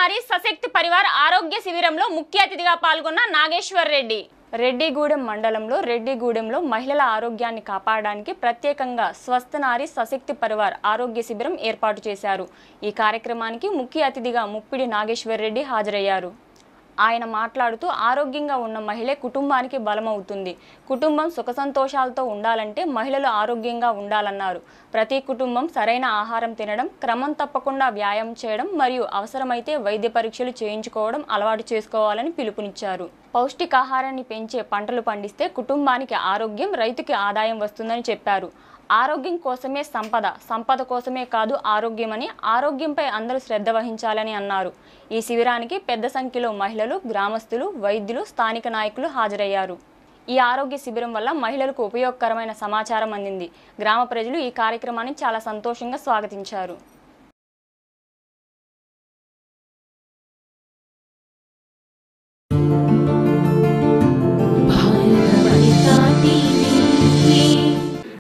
నారీ సశక్తి పరివార్ ఆరోగ్య శిబిరంలో ముఖ్య అతిథిగా పాల్గొన్న నాగేశ్వర్ రెడ్డి. రెడ్డిగూడెం మండలంలో రెడ్డిగూడెంలో మహిళల ఆరోగ్యాన్ని కాపాడడానికి ప్రత్యేకంగా స్వస్థ నారీ సశక్తి పరివార్ ఆరోగ్య శిబిరం ఏర్పాటు చేశారు. ఈ కార్యక్రమానికి ముఖ్య అతిథిగా ముప్పిడి నాగేశ్వర్ రెడ్డి హాజరయ్యారు. ఆయన మాట్లాడుతూ ఆరోగ్యంగా ఉన్న మహిళే కుటుంబానికి బలమవుతుంది. కుటుంబం సుఖ సంతోషాలతో ఉండాలంటే మహిళలు ఆరోగ్యంగా ఉండాలన్నారు. ప్రతి కుటుంబం సరైన ఆహారం తినడం, క్రమం తప్పకుండా వ్యాయామం చేయడం మరియు అవసరమైతే వైద్య పరీక్షలు చేయించుకోవడం అలవాటు చేసుకోవాలని పిలుపునిచ్చారు. పౌష్టికాహారాన్ని పెంచే పంటలు పండిస్తే కుటుంబానికి ఆరోగ్యం, రైతుకి ఆదాయం వస్తుందని చెప్పారు. ఆరోగ్యం కోసమే సంపద, సంపద కోసమే కాదు ఆరోగ్యమని, ఆరోగ్యంపై అందరూ శ్రద్ధ వహించాలని అన్నారు. ఈ శిబిరానికి పెద్ద సంఖ్యలో మహిళలు, గ్రామస్తులు, వైద్యులు, స్థానిక నాయకులు హాజరయ్యారు. ఈ ఆరోగ్య శిబిరం వల్ల మహిళలకు ఉపయోగకరమైన సమాచారం అందింది. గ్రామ ప్రజలు ఈ కార్యక్రమాన్ని చాలా సంతోషంగా స్వాగతించారు.